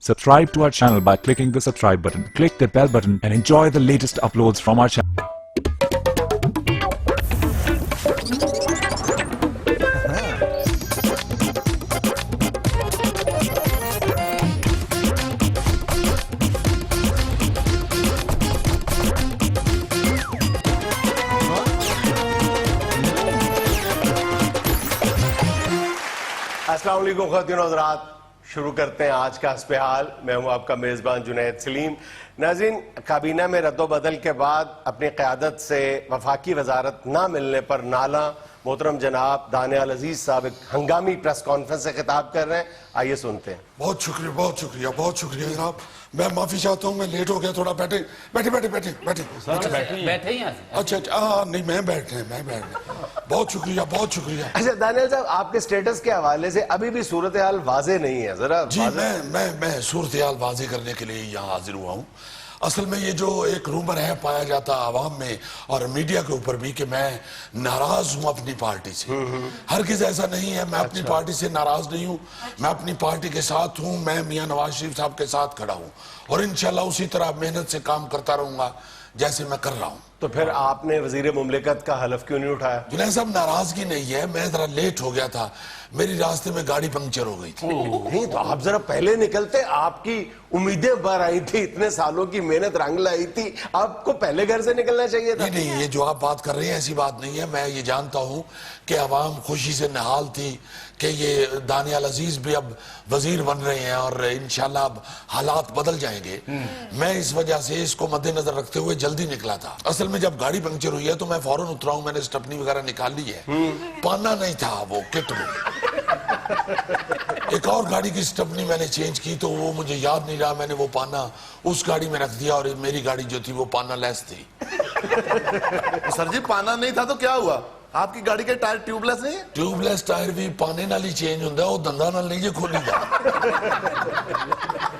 Subscribe to our channel by clicking the subscribe button. Click the bell button and enjoy the latest uploads from our channel. السلام علیکم خواتین و حضرات، شروع کرتے ہیں آج کا حسب حال۔ میں ہوں آپ کا میزبان جنید سلیم۔ ناظرین، کابینہ میں رد و بدل کے بعد اپنی قیادت سے وفاقی وزارت نہ ملنے پر نالاں محترم جناب دانیال عزیز صاحب ایک ہنگامی پریس کانفرنس سے خطاب کر رہے ہیں، آئیے سنتے ہیں۔ بہت شکریہ بہت شکریہ جناب، میں معافی چاہتا ہوں، میں لیٹ ہو گیا تھوڑا۔ بیٹھے بیٹھے ہی ہیں۔ اچھا نہیں، میں بیٹھ رہے ہیں۔ بہت شکریہ اچھا دانیال صاحب، آپ کے سٹیٹس کے حوالے سے ابھی بھی صورتحال واضح نہیں ہے، ذرا جی میں صورتحال واضح کرنے کے لیے یہاں حاضر ہوا ہوں۔ اصل میں یہ جو ایک رومر ہے پایا جاتا عوام میں اور میڈیا کے اوپر بھی کہ میں ناراض ہوں اپنی پارٹی سے، ہرگز ایسا نہیں ہے۔ میں اپنی پارٹی سے ناراض نہیں ہوں، میں اپنی پارٹی کے ساتھ ہوں، میں میاں نواز شریف صاحب کے ساتھ کھڑا ہوں اور انشاءاللہ اسی طرح محنت سے کام کرتا رہوں گا جیسے میں کر رہا ہوں۔ تو پھر آپ نے وزیر مملکت کا حلف کیوں نہیں اٹھایا؟ جنید صاحب، ناراضگی نہیں ہے، میں ذرا لیٹ ہو گیا تھا، میری راستے میں گاڑی پنکچر ہو گئی تھی۔ نہیں تو آپ ذرا پہلے نکلتے، آپ کی امیدیں بھر آئی تھی، اتنے سالوں کی محنت رنگ لائی تھی، آپ کو پہلے گھر سے نکلنا چاہیے تھا۔ نہیں، یہ جو آپ بات کر رہے ہیں ایسی بات نہیں ہے۔ میں یہ جانتا ہوں کہ عوام خوشی سے نہال تھی کہ یہ دانیال عزیز بھی اب وزیر بن رہے ہیں اور انشاءاللہ اب حالات بدل جائیں گے۔ میں اس وجہ سے اس کو مد نظر رکھتے ہوئے جلدی نکلا تھا۔ اصل میں جب گاڑی پنکچر ہوئی ہے تو میں فوراً اترا ہوں، میں نے سٹپنی وغیرہ نکال لی ہے، پانا نہیں تھا وہ کٹ میں۔ ایک اور گاڑی کی سٹپنی میں نے چینج کی تو وہ مجھے یاد نہیں رہا، میں نے وہ پانا اس گاڑی میں رکھ دیا اور میری گاڑی جو تھی وہ پانا لیس تھی۔ سر جی، پانا نہیں تھا تو کیا ہوا؟ آپ کی گاڑی کے ٹائر ٹیوب لیس نہیں ہے؟ ٹیوب لیس ٹائر بھی پانے نال ہی چینج ہوندہ ہے، وہ دندہ نال نہیں جے کھولی جا۔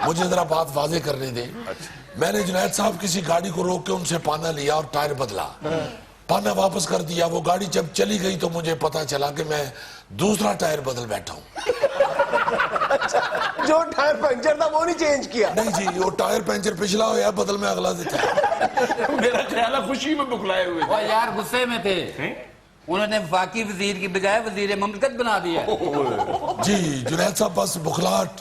مجھے ذرا بات واضح کرنے دیں۔ میں نے جنید صاحب کسی گاڑی کو روک کے ان سے پانا لیا اور ٹائر بدلا، پانا واپس کر دیا۔ وہ گاڑی جب چلی گئی تو مجھے پتا چلا کہ میں دوسرا ٹائر بدل بیٹھا ہوں۔ جو ٹائر پنکچر تھا وہ نہیں چینج کیا؟ نہیں جی، وہ ٹائر پنچر پچھلا ہو یا بدل میں اگلا دیتا ہے۔ میرا خیال ہے خوشی میں بکلائے ہوئے وہ یار غصے میں تھے، انہوں نے وفاقی وزیر کی بجائے وزیر مملکت بنا دیا۔ جی جنید صاحب، بس بخلاٹ،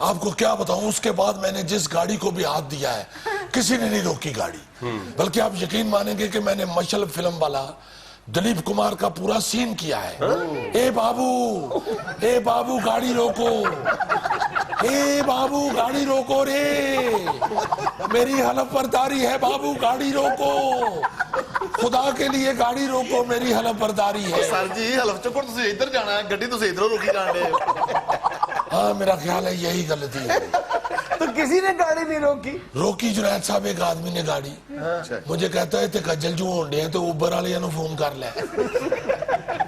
آپ کو کیا بتاؤں۔ اس کے بعد میں نے جس گاڑی کو بھی ہاتھ دیا ہے کسی نے نہیں روکی گاڑی، بلکہ آپ یقین مانیں گے کہ میں نے مشل فلم والا دلیپ کمار کا پورا سین کیا ہے۔ اے بابو گاڑی روکو، اے بابو گاڑی روکو رے، میری حلف برداری ہے بابو گاڑی روکو، خدا کے لیے گاڑی روکو، میری حلف برداری ہے۔ سر جی، حلف چکر تسی ادھر جانا ہے، گڈی تسی ادھر روکی جان دے۔ ہاں، میرا خیال ہے یہی غلطی ہے۔ تو کسی نے گاڑی نہیں روکی جنید صاحب، ایک آدمی نے گاڑی، مجھے کہتا ہے تے کجل جو ہونڈے ہیں تو اوبر والے نے فون کر لے۔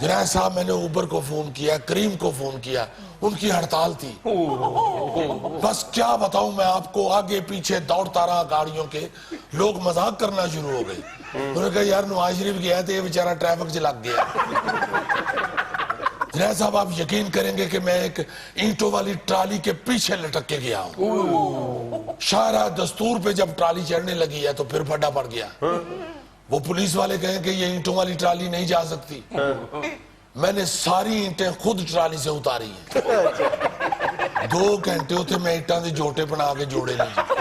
جنید صاحب، میں نے اوبر کو فون کیا، کریم کو فون کیا، ان کی ہڑتال تھی۔ بس کیا بتاؤں میں آپ کو، آگے پیچھے دوڑتا رہا گاڑیوں کے، لوگ مذاق کرنا شروع ہو گئی۔ انہوں نے کہا یار نواز شریف گیا تھا، یہ بیچارہ ٹریفک سے لگ گیا۔ جنید صاحب، آپ یقین کریں گے کہ میں ایک اینٹوں والی ٹرالی کے پیچھے لٹک کے گیا ہوں۔ شاہراہ دستور پہ جب ٹرالی چڑھنے لگی ہے تو پھر پھڈا پڑ گیا۔ وہ پولیس والے کہیں کہ یہ اینٹوں والی ٹرالی نہیں جا سکتی، میں نے ساری اینٹیں خود ٹرالی سے اتاری ہیں۔ 2 گھنٹے ہوتے میں اینٹاں دے جوٹے بنا کے جوڑے نہیں۔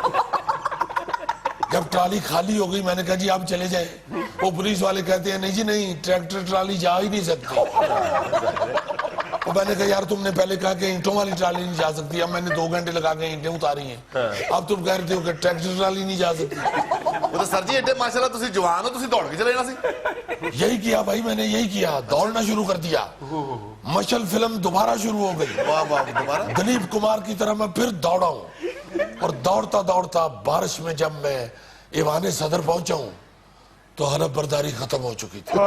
جب ٹرالی خالی ہو گئی میں نے کہا جی آپ چلے جائیں۔ وہ پولیس والے کہتے ہیں نہیں جی نہیں، ٹریکٹر ٹرالی جا ہی نہیں سکتی۔ میں نے کہا یار تم نے پہلے کہا کہ اینٹوں والی ٹرالی نہیں جا سکتی، اب میں نے 2 گھنٹے لگا کے اینٹیں اتاری ہیں، اب تم کہہ رہے ہو کہ ٹریکٹر ٹرالی نہیں جا سکتی۔ وہ تو سر جی ایڈے ماشاءاللہ تسی جوان ہو، تسی دوڑ کے چلے جانا سی۔ یہی کیا بھائی، میں نے یہی کیا، دوڑنا شروع کر دیا۔ مشل فلم دوبارہ شروع ہو گئی، دوبارہ دلیپ کمار کی طرح میں پھر دوڑا ہوں، اور دوڑتا بارش میں جب میں ایوان صدر پہنچا ہوں تو حلف برداری ختم ہو چکی تھی۔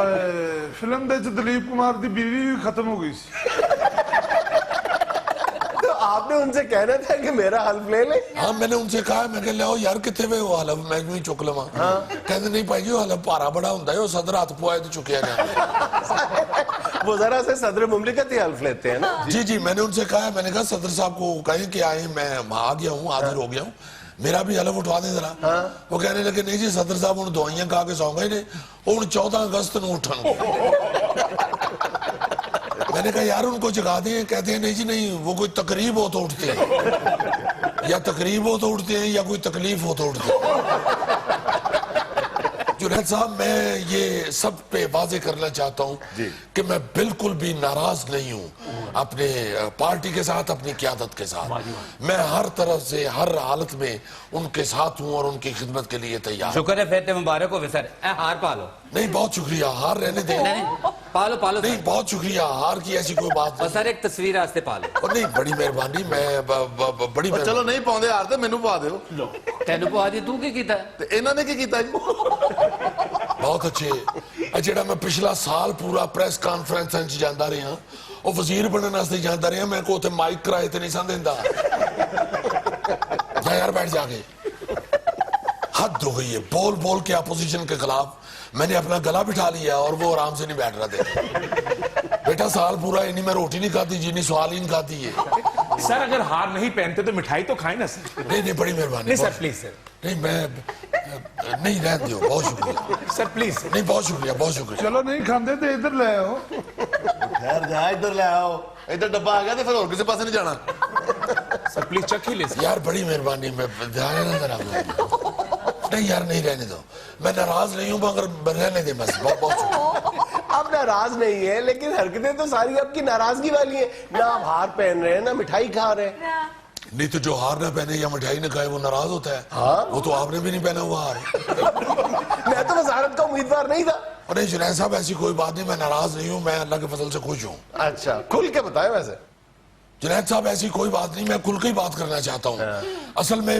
فلم دے دلیپ کمار دی بیوی بھی ختم ہو گئی سی۔ تو आपने उनसे कहना था कि मेरा हल्फ ले ले। हाँ मैंने उनसे कहा, मैं कहा लियाओ यार कितने वे वो हलफ मैं भी चुक लवा। कहते नहीं भाई जी हलफ भारा बड़ा होता है, वो सदर हाथ पुआए तो चुकिया जाए। वो जरा से सदर मुमलिकत ही हल्फ लेते हैं ना। जी जी मैंने उनसे कहा, मैंने कहा सदर साहब को कहें कि आए मैं आ गया हूँ, हाजिर हो गया हूँ, मेरा भी हलफ उठवा दें जरा। वो कहने लगे नहीं जी सदर साहब उन्हें दवाइयां खा के सौ गए ने, उन 14 अगस्त को उठन। मैंने कहा यार उनको जगा दें। कहते हैं नहीं जी नहीं, वो कोई तकरीब हो तो उठते हैं, या तकरीब हो तो उठते हैं, या कोई तकलीफ हो तो उठते हैं। जुनैद साहब मैं ये सब पे वाजे करना चाहता हूँ कि मैं बिल्कुल भी नाराज नहीं हूँ अपने पार्टी के साथ, अपनी क़यादत के साथ। मैं हर तरफ से हर हालत में उनके साथ हूँ और उनकी खिदमत के लिए तैयार। शुक्र है फेते मुबारक हो सर। हार पालो। नहीं बहुत शुक्रिया, हार रहने दें। नहीं पालो पालो नहीं बहुत शुक्रिया, हार की ऐसी कोई बात और नहीं। सर एक तस्वीर आस्ते पालो। और नहीं बड़ी मेहरबानी, मैं बड़ी और चलो नहीं पाਉਂਦੇ ਹਾਰ ਤੇ ਮੈਨੂੰ ਪਾ ਦਿਓ। तेन पवा दी तू की कीता? ਤੇ ਇਹਨਾਂ ਨੇ ਕੀ ਕੀਤਾ ਜੀ? बहुत अच्छे। ਜਿਹੜਾ मैं पिछला साल पूरा प्रेस कॉन्फ्रेंस च जांदा रहा, ਉਹ ਵਜ਼ੀਰ ਬਣਨ ਵਾਸਤੇ ਜਾਂਦਾ ਰਿਹਾ, मैं को ਉੱਥੇ ਮਾਈਕ ਕਿਰਾਏ ਤੇ ਨਹੀਂ ਸਾਂ ਦਿੰਦਾ। जा यार बैठ जाके। हद हो गई है, बोल बोल के अपोजिशन के खिलाफ मैंने अपना गला बिठा लिया और वो आराम से नहीं बैठ रहा था। बेटा साल पूरा इन्हीं में रोटी नहीं खाती, जिन्हीं सवाल ही नहीं खाती है। सर अगर हार नहीं पहनते तो मिठाई तो खाए ना सर। नहीं नहीं बड़ी मेहरबानी। नहीं सर प्लीज सर। नहीं मैं नहीं रहने दो, बहुत शुक्रिया सर प्लीज। नहीं बहुत शुक्रिया बहुत शुक्रिया। चलो नहीं खाते तो इधर ले आओ। ਠਹਿਰ ਜਾ ਇੱਧਰ ਲੈ ਆਓ, ਇੱਧਰ ਡੱਬਾ ਆ ਗਿਆ ਤੇ ਫਿਰ ਹੋਰ ਕਿਸੇ ਪਾਸੇ ਨਹੀਂ ਜਾਣਾ। सर प्लीज चख ही ले सर। यार बड़ी मेहरबानी, मैं ध्यान है ना जरा। नहीं यार नहीं रहने दो, मैं नाराज नहीं हूँ मगर रहने दे बस। बहुत बहुत शुक्रिया। आप नाराज नहीं है, लेकिन हरकतें तो सारी आपकी नाराजगी वाली है ना। आप हार पहन रहे हैं ना मिठाई खा रहे हैं। नहीं तो जो हार ना पहने या मिठाई न खाए वो नाराज होता है। हाँ? वो तो आपने भी नहीं पहना हुआ हार। मैं तो वजारत का उम्मीदवार नहीं था। और नहीं जुनैद साहब ऐसी कोई बात नहीं, मैं नाराज नहीं हूँ, मैं अल्लाह के फजल से खुश हूँ। अच्छा खुल के बताएं। वैसे जुनैद साहब ऐसी कोई बात नहीं, मैं खुल के ही बात करना चाहता हूँ। असल में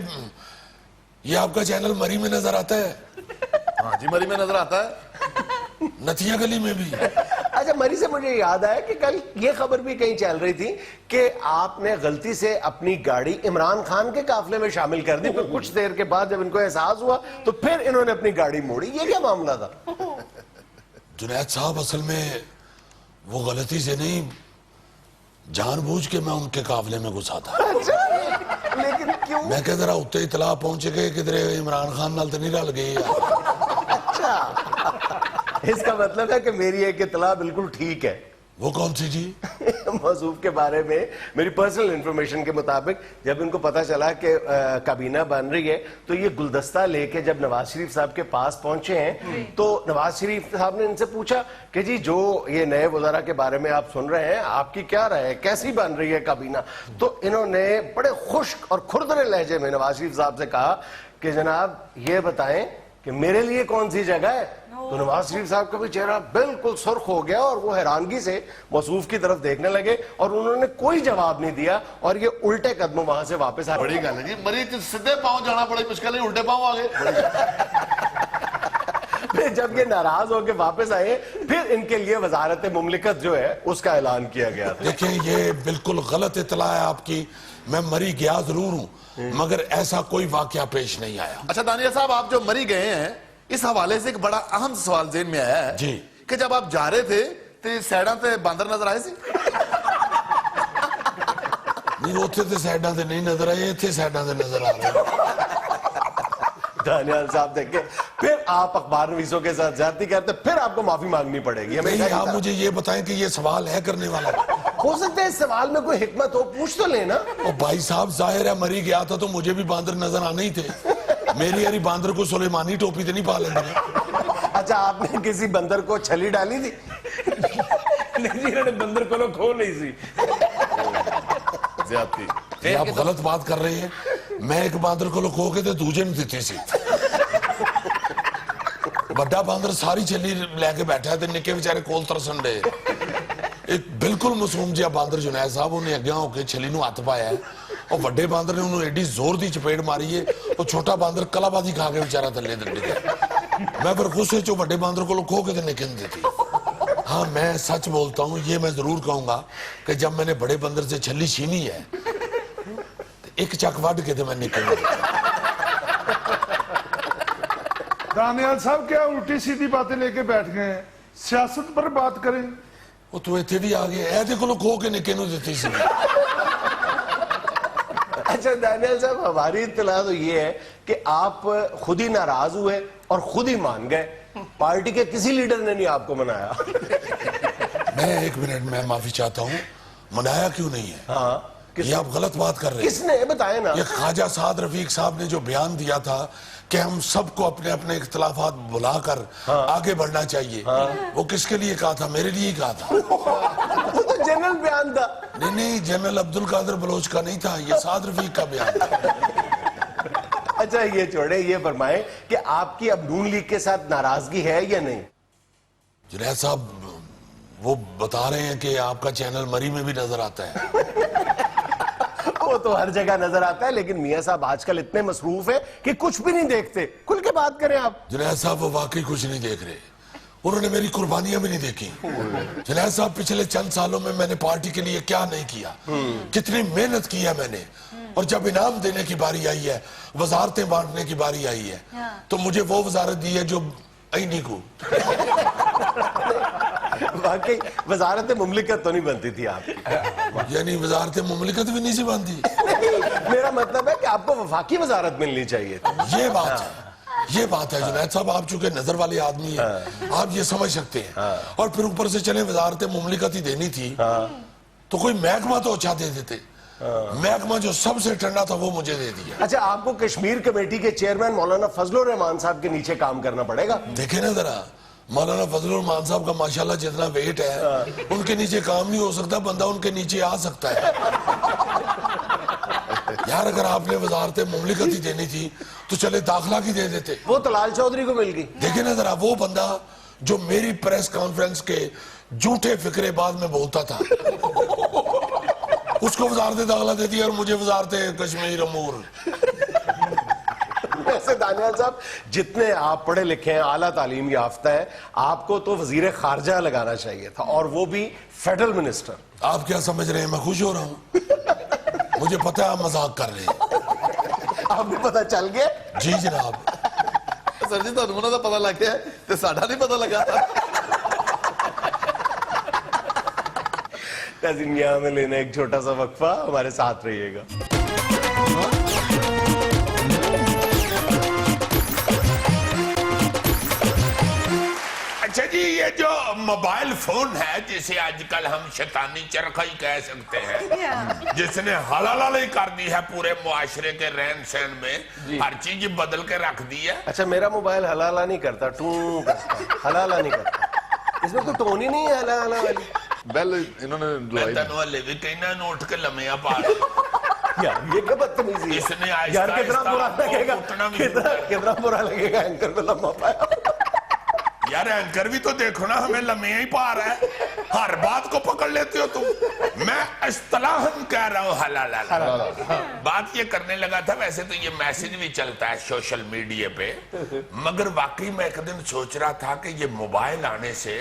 ये आपका चैनल मरी में नजर आता है। हाँ जी मरी में नजर आता है। नथिया गली में भी। अच्छा मरी से मुझे याद आया कि कल ये खबर भी कहीं चल रही थी कि आपने गलती से अपनी गाड़ी इमरान खान के काफले में शामिल कर दी। फिर कुछ देर के बाद जब इनको एहसास हुआ तो फिर इन्होंने अपनी गाड़ी मोड़ी। ये क्या मामला था? जुनैद साहब असल में वो गलती से नहीं, जानबूझ के मैं उनके काफले में घुसा था। अच्छा, लेकिन क्यों? मैं कह जरा उत्ते इतला पहुंच गए किधरे इमरान खान नाल तो नहीं रल गए। अच्छा इसका मतलब है कि मेरी एक इतला बिल्कुल ठीक है। वो कौन सी जी? मौसूफ के बारे में मेरी पर्सनल इंफॉर्मेशन के मुताबिक जब इनको पता चला कि काबीना बन रही है तो ये गुलदस्ता लेके जब नवाज शरीफ साहब के पास पहुंचे हैं तो नवाज शरीफ साहब ने इनसे पूछा कि जी जो ये नए वज़रा के बारे में आप सुन रहे हैं आपकी क्या राय है, कैसी बन रही है काबीना? तो इन्होंने बड़े खुश्क और खुरदरे लहजे में नवाज शरीफ साहब से कहा कि जनाब ये बताएं कि मेरे लिए कौन सी जगह है। तो नवाज शरीफ साहब का भी चेहरा बिल्कुल सुर्ख हो गया और वो हैरानगी से मौसूफ की तरफ देखने लगे और उन्होंने कोई जवाब नहीं दिया और ये उल्टे कदमों वहां से वापस आ बड़ी गल है जी, मरी च सीधे पांव जाना बड़ी मुश्किल है, उल्टे पांव आ गए। फिर जब ये नाराज होकर वापस आए फिर इनके लिए वजारत मुमलिकत जो है उसका ऐलान किया गया था। देखिए ये बिल्कुल गलत इतला है आपकी। मैं मरी गया जरूर हूँ मगर ऐसा कोई वाकया पेश नहीं आया। अच्छा दानिया साहब आप जो मरी गए हैं इस हवाले से एक बड़ा अहम सवाल ज़हन में आया है जी कि जब आप जा रहे थे तो सैडा ते बांदर नजर आए सी? नहीं उत्थे ते साइडां ते नहीं नजर आए, इत्थे साइडां ते नजर आ रहे हैं। दानियाल साहब देखे फिर आप अखबार नवीसों के साथ ज्यादती करते फिर आपको माफी मांगनी पड़ेगी। नहीं आप मुझे ये बताएं कि ये सवाल है करने वाला? हो सकता है इस सवाल में कोई हिकमत हो, पूछ तो लेना। और भाई साहब जाहिर है मरी गया था तो मुझे भी बांदर नजर आने ही थे। मेरी यारी बांदर को सुलेमानी टोपी तो नहीं पा लेंगे। अच्छा आपने किसी बंदर को छली डाली थी? नहीं जी इन्होंने बंदर को खो नहीं सी। ज्यादती ये आप गलत बात कर रहे हैं। मैं एक बांदर को खो के तो दूजे नहीं दी सी। बड़ा बांदर सारी छली लैके बैठा है निके बेचारे कोल तरसन डे। एक बिल्कुल मासूम जिहा बांदर जुनैद साहब उन्हें अगे होके छली नूं हथ पाया है और वड्डे बांदर ने उन्होंने एडी जोर दी चपेट मारी है और छोटा बांदर कलाबाजी खा के बेचारा थल्ले डंडे गया। मैं फिर गुस्से चो वड्डे बांदर को खो के तो निके नहीं दी। हाँ मैं सच बोलता हूँ, ये मैं जरूर कहूंगा कि जब मैंने बड़े बंदर से छली छीनी है एक चक वड के तो मैं निकल दानियाल साहब क्या उल्टी सीधी बातें लेके बैठ गए हैं? सियासत पर बात करें। वो तू इतने भी आ गया ऐ को खो के निके नु देती सी। अच्छा दानियाल साहब, हमारी इत्तला तो ये है कि आप खुद ही नाराज हुए और खुद ही मान गए, पार्टी के किसी लीडर ने नहीं आपको मनाया। मैं 1 मिनट में माफी चाहता हूँ, मनाया क्यों नहीं है? हाँ, ये आप गलत बात कर रहे हैं। किसने बताए ना? ये ख्वाजा साद रफीक साहब ने जो बयान दिया था कि हम सबको अपने अपने इख्तलाफात बुलाकर आगे बढ़ना चाहिए, वो किसके लिए कहा था? मेरे लिए ही कहा था। वो तो जनरल बयान था। नहीं, जनरल अब्दुल कादिर बलोच का नहीं था, ये साद रफीक का बयान था। अच्छा ये छोड़े, ये फरमाए कि आपकी अब नून लीग के साथ नाराजगी है या नहीं? जुनैद साहब, वो बता रहे हैं कि आपका चैनल मरी में भी नजर आता है। वो तो हर जगह नजर आता है, लेकिन मियां साहब आजकल इतने मसरूफ है कि कुछ भी नहीं देखते। खुल के बात करें आप। जुनैद साहब वो वाकई कुछ नहीं देख रहे, उन्होंने मेरी कुर्बानियां भी नहीं देखी। जुनैद साहब, पिछले चंद सालों में मैंने पार्टी के लिए क्या नहीं किया, कितनी मेहनत की है मैंने, और जब इनाम देने की बारी आई है, वजारतें बांटने की बारी आई है, तो मुझे वो वजारत दी है जो ऐनी को। वाकई वजारत मुमलिकत तो नहीं बनती थी आपकी। यानी वजारत मुमलिकत भी नहीं सी बनती। मेरा मतलब है कि आपको वफाकी वजारत मिलनी चाहिए थी। ये बात है, ये बात है जुनैद साहब, आप चूंकि नजर वाले आदमी हैं, आप ये समझ सकते हैं। और फिर ऊपर से चले वजारत मुमलिकत ही देनी थी, तो कोई महकमा तो अच्छा दे देते। महकमा जो सबसे ठंडा था वो मुझे दे दिया। अच्छा, आपको कश्मीर कमेटी के चेयरमैन मौलाना फजलुर रहमान साहब के नीचे काम करना पड़ेगा। देखे ना जरा, मौलाना फजलुर रहमान साहब का माशाल्लाह जितना वेट है, उनके नीचे काम नहीं हो सकता, बंदा उनके नीचे आ सकता है। यार अगर आपने वजारत मुमलिकत ही देनी थी तो चले दाखिला की दे देते। वो तलाल चौधरी को मिल गई। देखे ना जरा, वो बंदा जो मेरी प्रेस कॉन्फ्रेंस के झूठे फिक्रे बाद में बोलता था, उसको वजारत दाखिला दे दिया और मुझे वजारत कश्मीर अमूर। वैसे दानियाल साहब, जितने आप पढ़े लिखे हैं, आला तालीम याफ्ता है, आपको तो वजीर खारजा लगाना चाहिए था, और वो भी फेडरल मिनिस्टर। आप क्या समझ रहे हैं मैं खुश हो रहा हूँ? मुझे पता है आप मजाक कर रहे हैं। आपको पता चल गया? जी जनाब। सर जी, तो उन्होंने तो पता लग गया, तो साढ़ा नहीं पता लगा था। यहाँ में लेना एक छोटा सा वक्फा, हमारे साथ रहिएगा। अच्छा जी, ये जो मोबाइल फोन है जिसे आजकल हम शैतानी चरखा ही कह सकते हैं, जिसने हलालाली कर दी है पूरे मुआशरे के रहन सहन में, हर चीज बदल के रख दी है। अच्छा, मेरा मोबाइल हलाला नहीं करता, टू करता, हलाला नहीं करता। इसमें तो टोन ही नहीं है हलाला वाली। बेल इन्होंने मैं तनु हले भी कहना नोट के लम्या पा यार ये क्या बदतमीजी है। इसने यार कितना बुरा लगेगा, कितना बुरा लगेगा एंकर को लम्बा पाया। यार एंकर भी तो देखो ना, हमें लम्हे ही पा रहा है, हर बात को पकड़ लेते हो तुम। मैं इस्तिलाहन कह रहा हूँ हलाल। बात ये करने लगा था, वैसे तो ये मैसेज भी चलता है सोशल मीडिया पे, मगर वाकई मैं एक दिन सोच रहा था कि ये मोबाइल आने से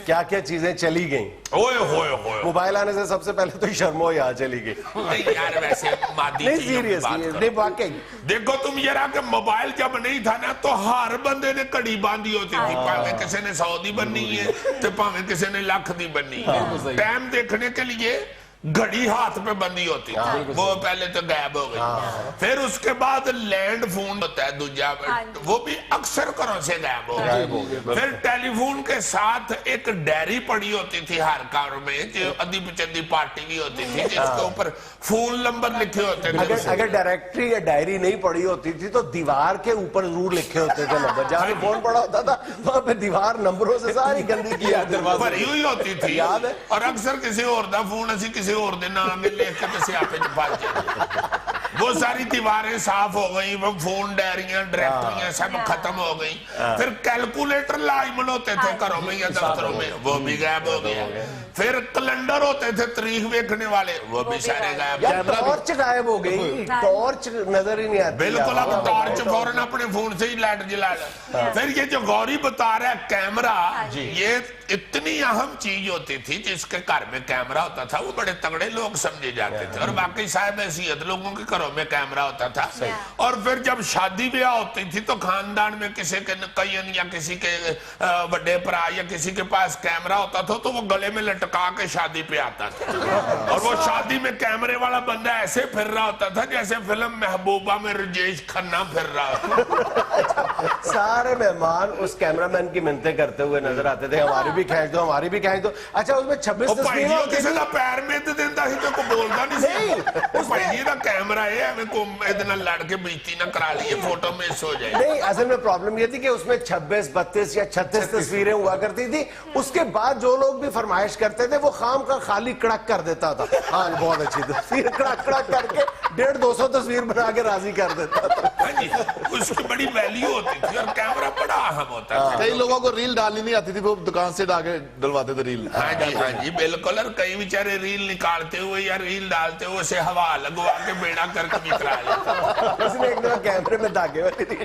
क्या क्या चीजें चली गई। ओए होए होए, मोबाइल आने से सबसे पहले तो शर्मो यहाँ चली गई। नहीं यार, वैसे मादी नहीं चीजों की बात सीरियस, करो। नहीं वाकई। देखो तुम ये रहा कि मोबाइल जब नहीं था ना, तो हर बंदे ने कड़ी बांधी होती थी, भावे किसी ने 100 दी बननी है तो भावे किसी ने लाख दी बननी है। टाइम देखने के लिए घड़ी हाथ पे बंदी होती थी, वो पहले तो गायब हो गई। फिर उसके बाद लैंड फोन होता है दूजा, वो भी अक्सर घरों से गायब हो गया। फिर टेलीफोन के साथ एक डायरी पड़ी होती थी हर कार में, जो अद्धी पिचंदी पार्टी भी होती थी, जिसके ऊपर फोन नंबर लिखे होते थे। अगर डायरेक्टरी या डायरी नहीं पड़ी होती थी तो दीवार के ऊपर जरूर लिखे होते थे नंबर। जहाँ पे फोन पड़ा होता था वहां पे दीवार नंबरों से सारी गंदी की भरी हुई होती थी। याद है? और अक्सर किसी और दा फोन असी किसी और दिन आगे लेके तो सियापे च फस जाते। वो सारी दीवारें साफ हो गई, वो फोन डायरियां डायरेक्टरियां सब खत्म हो गई। फिर कैलकुलेटर लाजमन होते थे घरों में या दफ्तरों में, वो भी गायब हो गया। फिर कैलेंडर होते थे तारीख देखने वाले, वो भी सारे गायब। यार टॉर्च गायब हो गई, टॉर्च नजर ही नहीं आती। बिल्कुल, अब टॉर्च फौरन अपने फोन से ही लाइट जला लो। फिर ये जो गौरी बता रहा है कैमरा, ये इतनी अहम चीज होती थी, जिसके घर में कैमरा होता था वो बड़े तगड़े लोग समझे जाते थे, और बाकी साहब हैसियत लोगों के घरों में कैमरा होता था। और फिर जब शादी ब्याह होती थी तो खानदान में किसी के कईन या किसी के बड़े भरा या किसी के पास कैमरा होता था, तो वो गले में लटका के शादी पे आता था, और वो शादी में कैमरे वाला बंदा ऐसे फिर रहा होता था जैसे फिल्म महबूबा में राजेश खन्ना फिर रहा होता। सारे मेहमान उस कैमरामैन की मिन्नतें करते हुए नजर आते थे, हमारी भी खींच दो, हमारी भी खींच दो। अच्छा, उसमें 26 तस्वीरें होती किसी थी। का पैर में तो देता ही तो को बोलता नहीं नहीं, सी भाई जी का कैमरा है, हमें को इतना लड़ के बेइज्जती ना करा लिए, फोटो मिस हो जाए। नहीं, असल में प्रॉब्लम ये थी कि उसमें 26, 32 या 36 तस्वीरें हुआ करती थी। उसके बाद जो लोग भी फरमाइश करते थे वो खाम का खाली कड़क कर देता था, हाँ बहुत अच्छी तस्वीर, कड़क कड़क करके 150-200 तस्वीर बना के राजी कर देता था। हाँ जी, उसकी बड़ी वैल्यू होती थी, और कैमरा बड़ा अहम होता था। कई लोगों को रील डालनी नहीं आती थी, वो दुकान से डाके डलवाते थे रील। हाँ जी बिल्कुल, और कई बेचारे रील निकालते हुए या रील डालते हुए से हवा लगवा के बेड़ा करके निकला लेता। उसने एक दफा कैमरे में दागे वाली थी।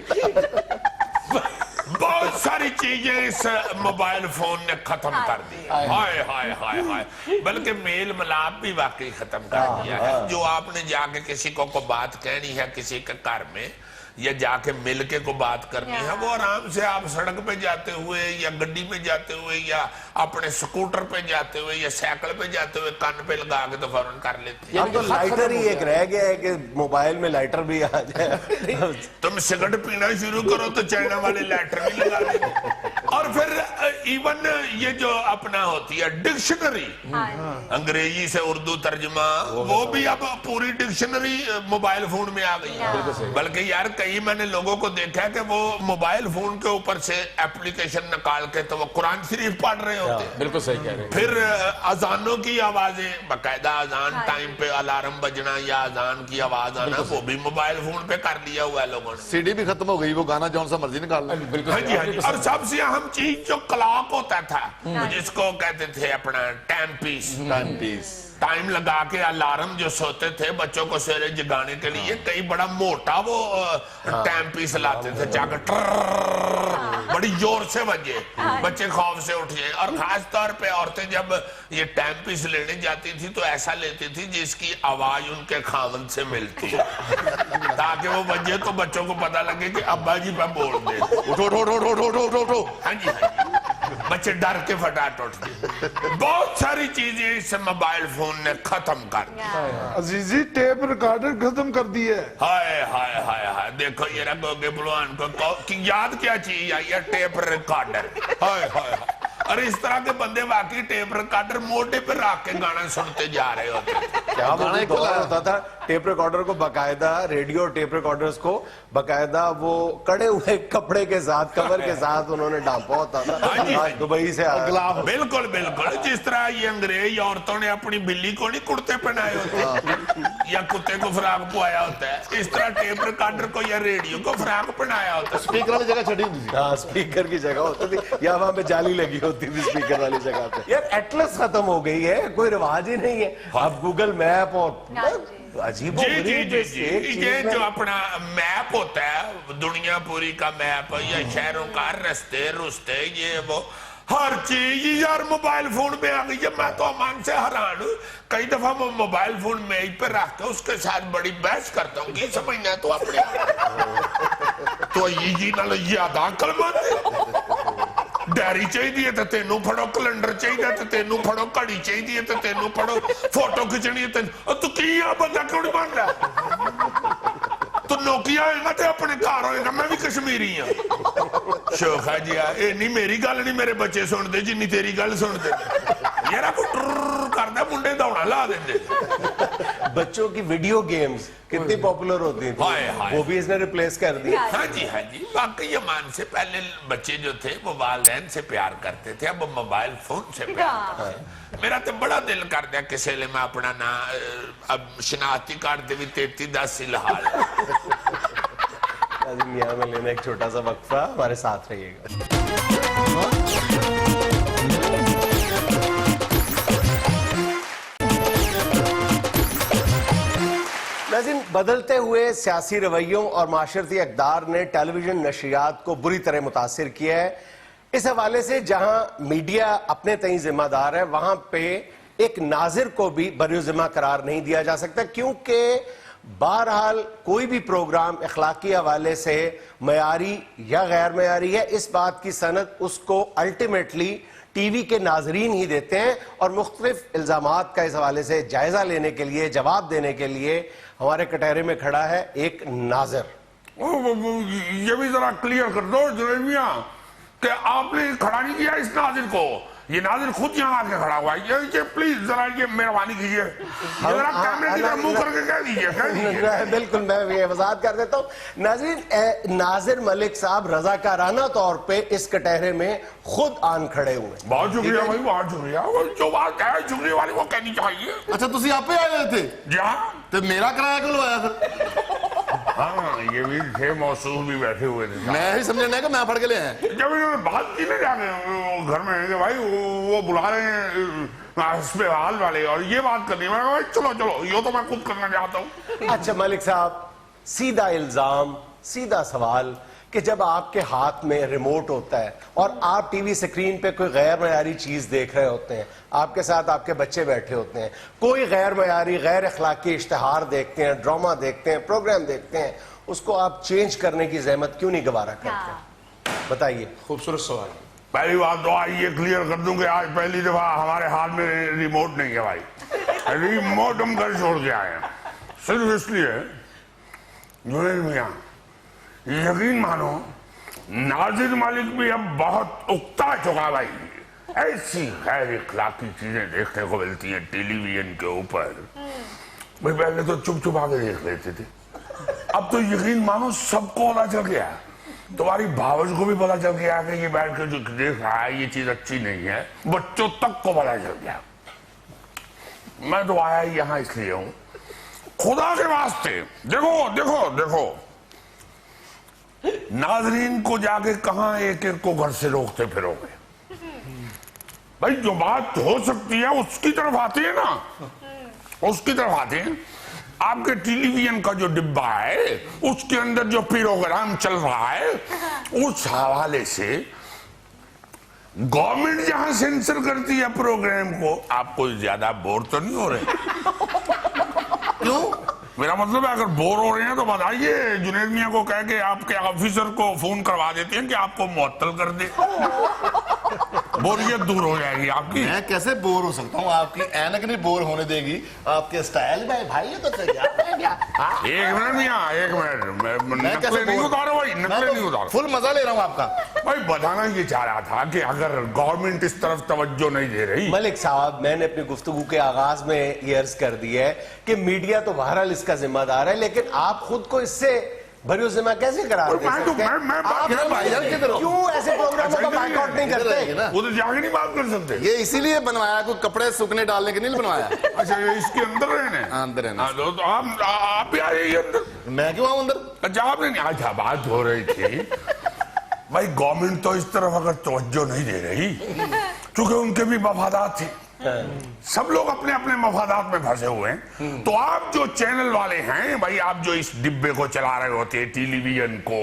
बहुत सारी चीजें इस मोबाइल फोन ने खत्म कर दी। हाय हाय हाय हाय, बल्कि मेल मिलाप भी वाकई खत्म कर दिया है। जो आपने जाके किसी को बात कहनी है किसी के घर में, या जाके मिलके को बात करनी है, वो आराम से आप सड़क पे जाते हुए या गड्डी में जाते हुए या अपने स्कूटर पे जाते हुए या साइकिल पे जाते हुए कान पे लगा के तो फौरन कर लेते हैं। अब तो लाइटर ही एक रह गया है कि मोबाइल में लाइटर भी आ जाए। तुम सिगरेट पीना शुरू करो तो चाइना वाले लाइटर भी लगा देंगे। और फिर इवन ये जो अपना होती है डिक्शनरी, अंग्रेजी से उर्दू तर्जुमा, वो भी अब पूरी डिक्शनरी मोबाइल फोन में आ गई है। बल्कि यार कई मैंने लोगों को देखा है कि वो मोबाइल फोन के ऊपर से एप्लीकेशन निकाल के तो वो कुरान शरीफ पढ़ रहे होते हैं। बिल्कुल सही कह रहे हैं। फिर अजानों की आवाजें, बाकायदा अजान टाइम पे अलार्म बजना या अजान की आवाज आना, वो भी मोबाइल फोन पे कर लिया हुआ है लोगों ने। सीडी भी खत्म हो गई, वो गाना जौन सा मर्जी निकाल लो। बिल्कुल हाँ जी हाँ जी। और सबसे अहम चीज जो क्लॉक होता था, जिसको कहते थे अपना टाइम पीस, टाइम लगा के अलार्म जो सोते थे बच्चों को सवेरे जगाने के लिए, कई बड़ा मोटा वो टाइम पीस लाते थे, जाकर बड़ी जोर से बजे, बच्चे खौफ से उठ जाए। और खास तौर पे औरतें जब ये टाइम पीस लेने जाती थी तो ऐसा लेती थी जिसकी आवाज उनके खावंद से मिलती, ताकि वो बजे तो बच्चों को पता लगे कि अब्बा जी पे बोल दे, उठो उठो उठो उठो उठो उठो उठो। हाँ जी हाँ जी। बच्चे डर के फटाफट उठते। बहुत सारी चीजें इस मोबाइल फोन ने खत्म कर दी। अजीजी टेप रिकॉर्डर खत्म कर दिए। हाय हाय हाय हाय, देखो ये रखोगे बुलवान को कि याद क्या चीज आई है, टेप रिकॉर्डर। हाय हाय हाय, अरे इस तरह के बंदे वाकई टेप रिकॉर्डर मोटे पे रख के गाना सुनते जा रहे होते। क्या गाना एक होता था, टेप रिकॉर्डर को बकायदा, रेडियो टेप रिकॉर्डर्स को बकायदा वो कड़े हुए कपड़े के साथ, कवर के साथ उन्होंने ढांपा होता था। दुबई से बिल्कुल बिल्कुल, जिस तरह ये अंग्रेज औरतों ने अपनी बिल्ली को नहीं कुर्ते पहनाए होते या कुत्ते को फ्राक पहनाया होता है, इस तरह टेप रिकॉर्डर को या रेडियो को फ्राक पहनाया होता है। स्पीकर वाली जगह छड़ी होती थी। हाँ, स्पीकर की जगह होती थी या वहां पे जाली लगी होती थी स्पीकर वाली जगह पे। यार एटलस खत्म हो गई है, कोई रिवाज ही नहीं है। अब गूगल मैप और अजीब जी जी जी जी, ये जो अपना मैप होता है, दुनिया पूरी का मैप या शहरों का रास्ते रुस्ते, ये वो हर चीज यार मोबाइल फोन में आ गई है। मैं तो अमान से हैरान हूँ, कई दफा मैं मोबाइल फोन मेज पे रख के उसके साथ बड़ी बहस करता हूँ कि समझना तो अपने तो ये नाल यादा कलमा डायरी चाहिए तो तेनों फड़ो, कैलेंडर चाहिए तो तेनों फड़ो, घड़ी चाहिए तो तेनों फड़ो, फोटो खिंचनी है तेन तू की आ बंदा क्यों नहीं बन रहा? तू नौकिया होएगा तो अपने घर होएगा, मैं भी कश्मीरी हाँ। शोखा जी ये नहीं मेरी गल नहीं मेरे बच्चे सुनते जिन्नी तेरी गल सुनते यार, करदा मुंडे दौड़ा ला देंगे। बच्चों की वीडियो गेम्स कितनी पॉपुलर होती थी, हाय हाय। वो भी इसने रिप्लेस कर दी। हाँ जी वाकई मान से पहले बच्चे जो थे वो वालिदैन से प्यार करते थे, अब मोबाइल फोन से प्यार करते हैं। मेरा तो बड़ा दिल कर दिया किसी ले मैं अपना ना अब शनाख्ती कार्ड दे भी 3310 फिलहाल। मियां में लेना एक छोटा सा वक्फा, हमारे साथ रहिएगा। بدلتے ہوئے سیاسی رویوں اور معاشرتی اقدار نے ٹیلی ویژن نشریات کو بری طرح متاثر کیا ہے. اس حوالے سے جہاں میڈیا اپنے تئیں ذمہ دار ہے وہاں پہ ایک ناظر کو بھی بر ذمہ قرار نہیں دیا جا سکتا, کیونکہ بہرحال کوئی بھی پروگرام اخلاقی حوالے سے معیاری یا غیر معیاری ہے, اس بات کی سند اس کو الٹیمیٹلی ٹی وی کے ناظرین ہی دیتے ہیں. اور مختلف الزامات کا اس حوالے سے جائزہ لینے کے لیے, جواب دینے کے لیے ہمارے کٹہرے میں کھڑا ہے ایک ناظر. یہ بھی ذرا کلیئر کر دو جنید میاں کہ آپ نے کھڑا نہیں کیا اس ناظر کو, یہ ناظر خود یہاں آ کے کھڑا ہوا ہے. یہ پلیز ذرا یہ مہربانی کیجیے, ذرا کیمرے کی طرف منہ کر کے کہہ دیجیے. بالکل, میں یہ وضاحت کر دیتا ہوں. ناظرین, ناظر ملک صاحب رضاکارانہ طور پہ اس کٹہرے میں خود آن کھڑے ہوئے. بہت شکریہ بھائی, بہت شکریہ. جو بات ہے شکریہ والی وہ کہنی چاہیے. اچھا تسی آپ پہ آئے ہوئے تھے جی ہاں, تو میرا کرایہ کیوں لوایا پھر؟ ہاں یہ بھی تھے, موصول بھی بیٹھے ہوئے تھے. میں ہی سمجھنے ہے کہ میں پڑھ کے لے ہیں. جب انہوں نے بات کی نا جا کے گھر میں کہ بھائی وہ بلا رہے ہیں حسب حال والے اور یہ بات کرنی ہے, میں کہا چلو چلو یہ تو میں خود کرنا چاہتا ہوں. اچھا ملک صاحب, سیدھا الزام, سیدھا سوال کہ جب آپ کے ہاتھ میں ریموٹ ہوتا ہے اور آپ ٹی وی سکرین پہ کوئی غیر معیاری چیز دیکھ رہے ہوتے ہیں, آپ کے ساتھ آپ کے بچے بیٹھے ہوتے ہیں, کوئی غیر معیاری غیر اخلاقی اشتہار دیکھتے ہیں, ڈرامہ دیکھتے ہیں, پروگرام دیکھتے ہیں, اس کو آپ چینج کرنے کی زحمت کیوں نہیں گوارا کرتے؟ بتائیے. خوبصورت سوال. پہلی بات تو آج یہ کلیئر کر دوں کہ آج پہلی دفعہ ہمارے ہاتھ میں ریموٹ نہیں ہے بھائی. ریموٹ ہم گھر چھوڑ کے آئے ہیں صرف اس لیے جنید میاں یقین مانو ناظر ملک بھی اب بہت اکتا چکا بھائی. ایسی غیر اخلاقی چیزیں دیکھنے کو ملتی ہیں ٹیلی ویژن کے اوپر. بھائی پہلے تو چپ چپا کے دیکھ لیتے تھے, اب تو یقین مانو سب کو پتا چل گیا. تمہاری بھاوج کو بھی پتا چل گیا کہ یہ بیٹھ کے جو دیکھ رہا ہے یہ چیز اچھی نہیں ہے, بچوں تک کو پتا چل گیا. میں تو آیا یہاں اس لیے ہوں, خدا کے واسطے دیکھو دیکھو دیکھو ناظرین کو جا کے کہاں ایک ایک کو گھر سے روکتے پھرو گے بھائی. جو بات ہو سکتی ہے اس کی طرف آتے ہیں نا, اس کی طرف آتے ہیں. آپ کے ٹیلی ویژن کا جو ڈبہ ہے اس کے اندر جو پروگرام چل رہا ہے اس حوالے سے گورنمنٹ جہاں سینسر کرتی ہے پروگرام کو, آپ کو زیادہ بور تو نہیں ہو رہے؟ کیوں؟ میرا مطلب ہے اگر بور ہو رہے ہیں تو بتائیے, جنید میاں کو کہہ کے آپ کے آفیسر کو فون کروا دیتے ہیں کہ آپ کو معطل کر دے, بوریت دور ہو جائے گی آپ کی. میں کیسے بور ہو سکتا ہوں؟ آپ کی اینک نہیں بور ہونے دے گی, آپ کے سٹائل میں بھائی یہ تو ایک منٹ میاں, ایک منٹ, نقلیں نہیں اتارو بھائی, نقلیں نہیں اتارو. فل مزہ لے رہا ہوں آپ کا. بھائی بتانا یہ چاہ رہا تھا کہ اگر گورنمنٹ اس طرف توجہ نہیں دے رہی. ملک صاحب, میں نے اپنی گفتگو کے آغاز میں یہ عرض کر دی ہے کہ میڈیا تو بہرحال اس کا ذمہ دار ہے, لیکن آپ خود کو اس سے بری ذمہ کیسے قرار دے سکتے ہیں؟ آپ کیوں ایسے پروگراموں کا بائیک آؤٹ نہیں کرتے؟ وہ تو جا کے نہیں بات کر سکتے. یہ اسی لیے بنوایا, کوئی کپڑے سوکھنے ڈالنے کے نہیں بنوایا. اچھا یہ اس کے اندر رہنے, اندر رہنا. تو آپ بھی آ رہی ہے اندر. میں کیوں آؤں اندر؟ اچھا آپ نے نہیں, اچھا بات ہو رہی تھی بھائی گورنمنٹ تو اس طرف اگر توجہ نہیں دے رہی چونکہ ان کے بھی مفادات تھے, سب لوگ اپنے اپنے مفادات میں پھنسے ہوئے ہیں, تو آپ جو چینل والے ہیں بھائی, آپ جو اس ڈبے کو چلا رہے ہوتے ہیں ٹیلی ویژن کو,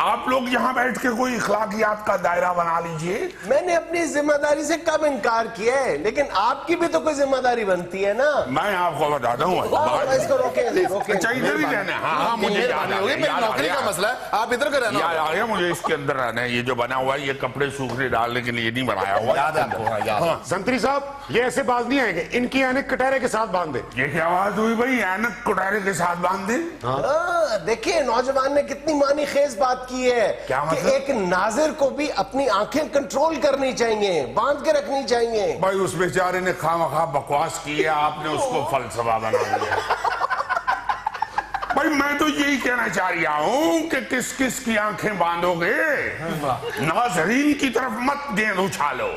آپ لوگ یہاں بیٹھ کے کوئی اخلاقیات کا دائرہ بنا لیجئے. میں نے اپنی ذمہ داری سے کب انکار کیا ہے, لیکن آپ کی بھی تو کوئی ذمہ داری بنتی ہے نا. میں آپ کو بتاتا ہوں اس کو روکیں. اچھا ادھر ہی رہنا ہے. ہاں مجھے یاد آ گیا, نوکری کا مسئلہ ہے, آپ ادھر کا رہنا. یاد آ گیا مجھے, اس کے اندر رہنا ہے. یہ جو بنا ہوا ہے یہ کپڑے سوکھنے ڈالنے کے لیے نہیں بنایا ہوا. یاد ہے آپ کو؟ سنتری صاحب یہ ایسے باز نہیں آئیں گے, ان کی اینک کٹہرے کے ساتھ باندھ دے. یہ کیا بات ہوئی بھائی, اینک کٹہرے کے ساتھ باندھ دے؟ دیکھیے نوجوان نے کتنی معنی خیز بات کی ہے کہ ایک ناظر کو بھی اپنی آنکھیں کنٹرول کرنی چاہیے, باندھ کے رکھنی چاہیے. بھائی اس بیچارے نے خواہ بکواس کی ہے, آپ نے اس کو فلسفہ بنا دیا. بھائی میں تو یہی کہنا چاہ رہا ہوں کہ کس کس کی آنکھیں باندھو گے, ناظرین کی طرف مت گیند اچھالو,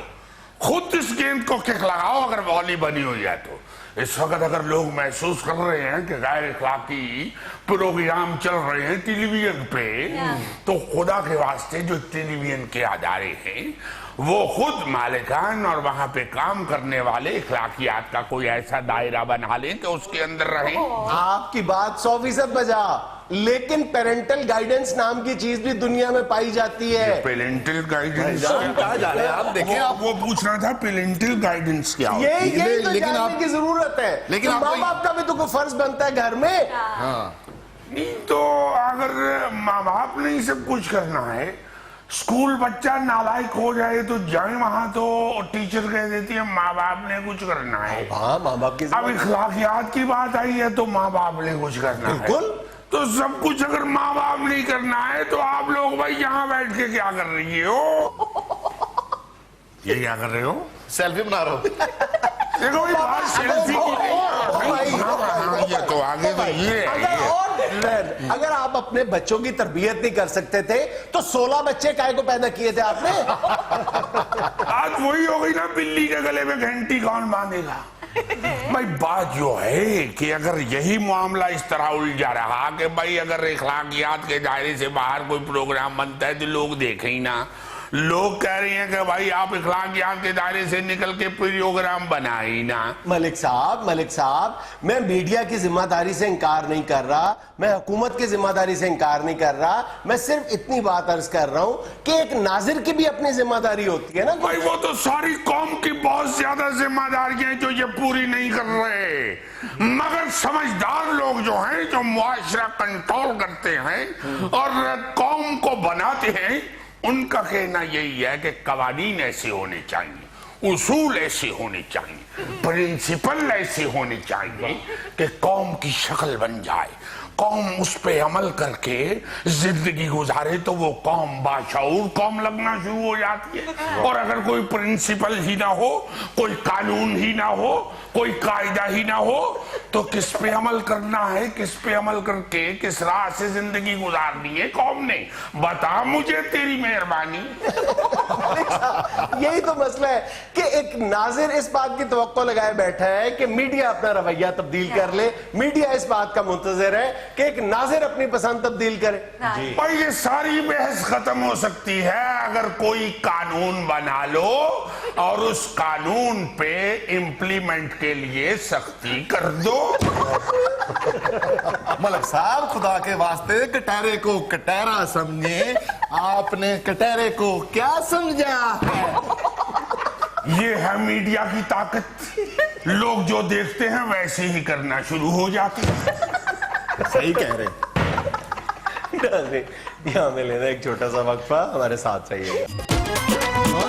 خود اس گیند کو کک لگاؤ اگر والی بنی ہوئی ہے تو. इस वक्त अगर लोग महसूस कर रहे हैं कि गैर इखलाकी प्रोग्राम चल रहे हैं टेलीविजन पे, तो खुदा के वास्ते जो टेलीविजन के अदारे हैं वो खुद मालिकान और वहां पे काम करने वाले इखलाकियात का कोई ऐसा दायरा बना लें कि उसके अंदर रहें। आपकी बात 100% बजा, लेकिन पेरेंटल गाइडेंस नाम की चीज भी दुनिया में पाई जाती है। पेरेंटल गाइडेंस कहाँ जा रहे हैं आप? देखिए आप, वो पूछना था पेरेंटल गाइडेंस क्या होता है? यही तो लेकिन जानने आप- की जरूरत है। लेकिन तो आपको- माँ बाप का भी तो कोई फर्ज बनता है घर में। नहीं तो अगर माँ बाप ने ही सब कुछ करना है, स्कूल बच्चा नालायक हो जाए तो जाए वहां, तो टीचर कह देती है माँ बाप ने कुछ करना है। हाँ, माँ बाप की अब इखलाकियात की बात आई है तो माँ बाप ने कुछ करना है। बिल्कुल। तो सब कुछ अगर माँ बाप नहीं करना है तो आप लोग भाई यहाँ बैठ के क्या कर रही हो? ये क्या कर रहे हो? सेल्फी बना रहा हूँ। देखो भाई, बात सेल्फी की नहीं है। हाँ, ये तो आगे तो ये है। अगर आप अपने बच्चों की तरबियत नहीं कर सकते थे तो 16 बच्चे काहे को पैदा किए थे आपने? आज वही हो गई ना, बिल्ली के गले में घंटी कौन बांधेगा? भाई बात जो है कि अगर यही मामला इस तरह उलझा रहा कि भाई अगर इखलाकियात के दायरे से बाहर कोई प्रोग्राम बनता है तो लोग देखें ही ना। लोग कह रहे हैं कि भाई आप इखलाकियात के दायरे से निकल के प्रोग्राम बनाए ही ना। मलिक साहब, मैं मीडिया की जिम्मेदारी से इंकार नहीं कर रहा, मैं हुकूमत की जिम्मेदारी से इंकार नहीं कर रहा, मैं सिर्फ इतनी बात अर्ज कर रहा हूं कि एक नाजिर की भी अपनी जिम्मेदारी होती है ना। भाई वो तो सारी कौम की बहुत ज्यादा जिम्मेदारियां हैं जो ये पूरी नहीं कर रहे। मगर समझदार लोग जो हैं, जो मुआशरा कंट्रोल करते हैं और कौम को बनाते हैं, उनका कहना यही है कि कवानीन ऐसे होने चाहिए, उसूल ऐसे होने चाहिए, प्रिंसिपल ऐसे होने चाहिए कि कौम की शक्ल बन जाए, कौम उस पे अमल करके जिंदगी गुजारे तो वो कौम बाशऊर कौम लगना शुरू हो जाती है। और अगर कोई प्रिंसिपल ही ना हो, कोई कानून ही ना हो, कोई कायदा ही ना हो, तो किस पे अमल करना है, किस पे अमल करके किस राह से जिंदगी गुजारनी है कौम ने? बता मुझे तेरी मेहरबानी। यही तो मसला है कि एक नाजिर इस बात की तवक्को लगाए बैठा है कि मीडिया अपना रवैया तब्दील कर ले, मीडिया इस बात का मुंतजिर है कि एक नाजिर अपनी पसंद तब्दील करे। भाई ये सारी बहस खत्म हो सकती है अगर कोई कानून बना लो और उस कानून पे इम्प्लीमेंट के लिए सख्ती कर दो। मलिक साहब, खुदा के वास्ते कटहरे को कटहरा समझे, आपने कटहरे को क्या समझा है? ये है मीडिया की ताकत। लोग जो देखते हैं वैसे ही करना शुरू हो जाते हैं। सही कह रहे। यहाँ में लेना एक छोटा सा वक्फा, हमारे साथ रहिएगा।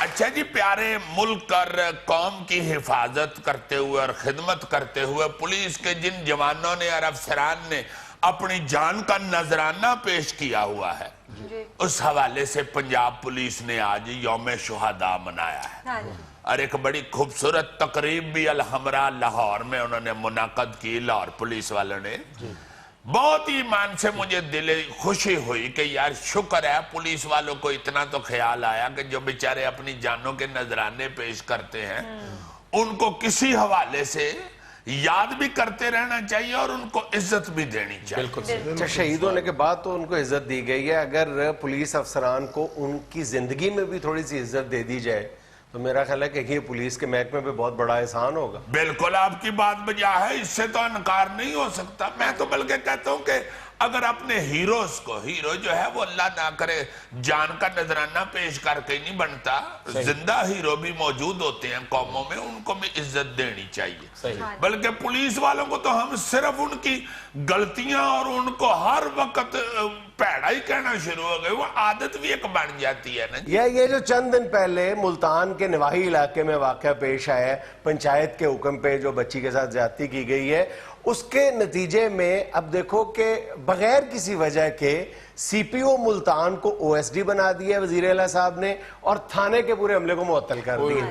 अच्छा जी, प्यारे मुल्क और कौम की हिफाजत करते हुए और खिदमत करते हुए पुलिस के जिन जवानों ने और अफसरान ने अपनी जान का नजराना पेश किया हुआ है, उस हवाले से पंजाब पुलिस ने आज यौम शुहदा मनाया है। और एक बड़ी खूबसूरत तकरीब भी अलहमरा लाहौर में उन्होंने मुनाकद की, लाहौर पुलिस वालों ने। बहुत ही ईमान से मुझे दिल खुशी हुई कि यार शुक्र है पुलिस वालों को इतना तो ख्याल आया कि जो बेचारे अपनी जानों के नजराने पेश करते हैं उनको किसी हवाले से याद भी करते रहना चाहिए और उनको इज्जत भी देनी चाहिए। बिल्कुल। अच्छा, शहीद होने के बाद तो उनको इज्जत दी गई है, अगर पुलिस अफसरान को उनकी जिंदगी में भी थोड़ी सी इज्जत दे दी जाए तो मेरा ख्याल है कि ये पुलिस के महकमे पे बहुत बड़ा एहसान होगा। बिल्कुल आपकी बात बजा है, इससे तो इनकार नहीं हो सकता। मैं तो बल्कि कहता हूं कि अगर अपने हीरोज को, हीरो जो है वो अल्लाह ना करे जान का नजराना पेश करके नहीं बनता, जिंदा हीरो भी मौजूद होते हैं कौमों में, उनको भी इज्जत देनी चाहिए। बल्कि पुलिस वालों को तो हम सिर्फ उनकी गलतियां और उनको हर वक्त पैड़ा ही कहना शुरू हो गए, वो आदत भी एक बन जाती है ना। ये जो चंद दिन पहले मुल्तान के नवाही इलाके में वाकया पेश आया है, पंचायत के हुक्म पे जो बच्ची के साथ ज्यादती की गई है, اس کے نتیجے میں اب دیکھو کہ بغیر کسی وجہ کے سی پی او ملتان کو او ایس ڈی بنا دیا وزیر اعلیٰ صاحب نے اور تھانے کے پورے عملے کو معطل کر دیا.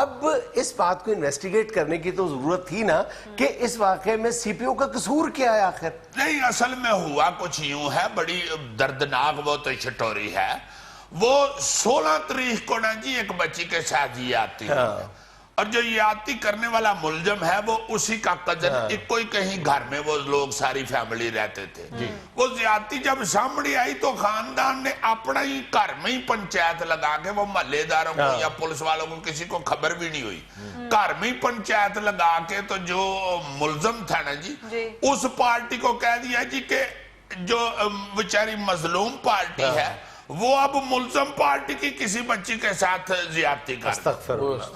اب اس بات کو انویسٹیگیٹ کرنے کی تو ضرورت تھی نا کہ اس واقعے میں سی پی او کا قصور کیا ہے آخر. نہیں اصل میں ہوا کچھ یوں ہے, بڑی دردناک وہ تو شٹوری ہے. وہ 16 تاریخ کو نا جی ایک بچی کے ساتھ زیادتی ہوئی, اور جو زیادتی کرنے والا ملزم ہے وہ اسی کا کزن, ایک کوئی کہیں گھر میں وہ لوگ ساری فیملی رہتے تھے. وہ زیادتی جب سامنے آئی تو خاندان نے اپنا ہی گھر میں ہی پنچایت لگا کے, وہ محلے داروں کو یا پولیس والوں کو کسی کو خبر بھی نہیں ہوئی, گھر میں ہی پنچایت لگا کے تو جو ملزم تھا نا جی اس پارٹی کو کہہ دیا جی کہ جو بیچاری مظلوم پارٹی ہے وہ اب ملزم پارٹی کی کسی بچی کے ساتھ زیادتی کر.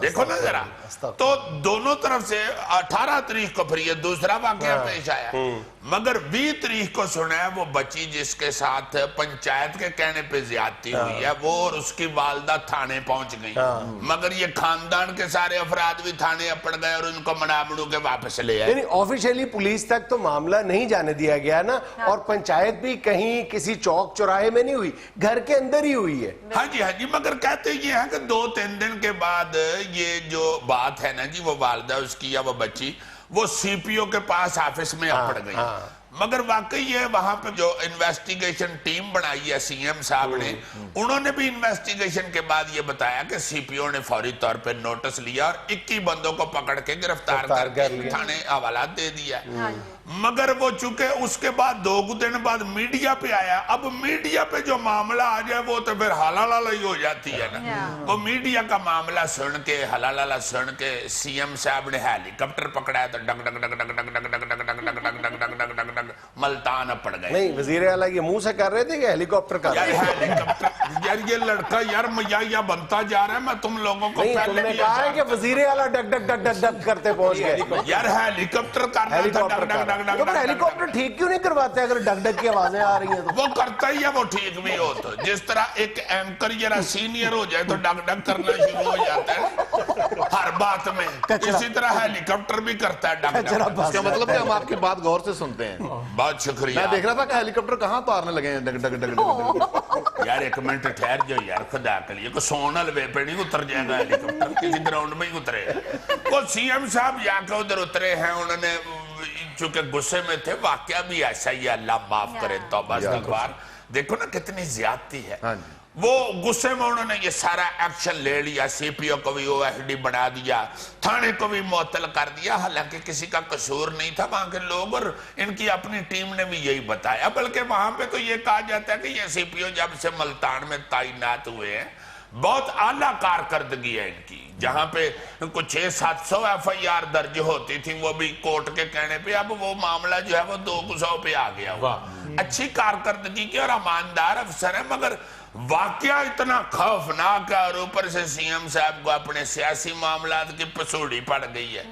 دیکھو نا ذرا, تو دونوں طرف سے 18 تاریخ کو پھر یہ دوسرا واقعہ پیش آیا, مگر 20 تاریخ کو سنا ہے وہ بچی جس کے ساتھ پنچایت کے کہنے پہ زیادتی ہوئی ہے وہ اور اس کی والدہ تھانے پہنچ گئی, مگر یہ خاندان کے سارے افراد بھی تھانے اپڑ گئے اور ان کو منابڑوں کے واپس لے آئے. یعنی آفیشیلی پولیس تک تو معاملہ نہیں جانے دیا گیا نا, اور پنچایت بھی کہیں کسی چوک چوراہے میں نہیں ہوئی, گھر کے اندر ہی ہوئی ہے. ہاں جی, مگر کہتے یہ ہے کہ 2-3 دن کے بعد یہ جو بات ہے نا جی وہ والدہ اس کی یا وہ بچی وہ سی پی او کے پاس آفس میں اپڑ گئی. مگر واقعی یہ وہاں پہ جو انویسٹیگیشن ٹیم بنائی ہے سی ایم صاحب نے, انہوں نے بھی انویسٹیگیشن کے بعد یہ بتایا کہ سی پی او نے فوری طور پہ نوٹس لیا اور 21 بندوں کو پکڑ کے گرفتار کر کے تھانے حوالات دے دیا. مگر وہ چونکہ اس کے بعد 2 دن بعد میڈیا پہ آیا, اب میڈیا پہ جو معاملہ آ جائے وہ تو پھر حلال ہی ہو جاتی ہے نا. وہ میڈیا کا معاملہ سن کے حلال سن کے سی ایم صاحب نے ہیلی کاپٹر پکڑایا تو ڈگ ڈگ ڈگ ڈگ ڈگ ڈگ ڈگ ڈگ ڈگ ڈگ ڈگ ڈگ ڈگ ڈگ ڈگ ڈگ ملتان پڑ گئے. نہیں وزیر اعلیٰ یہ منہ سے کر رہے تھے کہ ہیلی کاپٹر کر رہے تھے؟ یار یہ لڑکا یار میا بنتا جا رہا ہے, میں تم لوگوں کو نہیں, تم نے کہا ہے کہ وزیر اعلیٰ ڈگ ڈگ ڈگ ڈگ ڈگ کرتے پہنچ گئے. یار ہیلی کاپٹر کرنا تھا ڈگ ڈگ ڈگ ڈگ. ہیلی کاپٹر ٹھیک کیوں نہیں کرواتے اگر ڈگ ڈگ کی آوازیں آ رہی ہیں تو؟ وہ کرتا ہی ہے, وہ ٹھیک بھی ہو تو جس طرح ایک اینکر ذرا سینئر ہو جائے تو ڈگ ڈگ کرنا شروع ہو جاتا ہے ہر بات میں, اسی طرح ہیلی کاپٹر بھی کرتا ہے ڈگ ڈگ. اس کا مطلب کہ ہم آپ کی بات غور سے سنتے ہیں. بہت شکریہ. میں دیکھ رہا تھا کہ ہیلی کاپٹر کہاں اتارنے لگے ہیں ڈگ ڈگ ڈگ ڈگ. یار ایک منٹ ٹھہر جو یار, خدا کے لیے, کو سون حلوے پہ نہیں اتر جائے گا ہیلی کاپٹر, کسی گراؤنڈ میں ہی اترے. وہ سی ایم صاحب جا کے ادھر اترے ہیں, انہوں نے چونکہ غصے میں تھے, واقعہ بھی ایسا ہی ہے, اللہ معاف کرے, توبہ استغفار. دیکھو نا کتنی زیادتی ہے. وہ غصے میں انہوں نے یہ سارا ایکشن لے لیا, سی پی او کو بھی او ایس ڈی بنا دیا, تھانے کو بھی معطل کر دیا, حالانکہ کسی کا قصور نہیں تھا وہاں کے لوگ, اور ان کی اپنی ٹیم نے بھی یہی بتایا. بلکہ وہاں پہ تو یہ کہا جاتا ہے کہ یہ سی پی او جب سے ملتان میں تعینات ہوئے ہیں بہت اعلیٰ کارکردگی ہے ان کی. جہاں پہ کچھ 600-700 ایف آئی آر درج ہوتی تھی وہ بھی کورٹ کے کہنے پہ, اب وہ معاملہ جو ہے وہ 200 پہ آ گیا ہوا. اچھی کارکردگی کے اور اماندار افسر ہیں, مگر واقعہ اتنا خوفناک ہے, اور اوپر سے سی ایم صاحب کو اپنے سیاسی معاملات کی پسوڑی پڑ گئی ہے.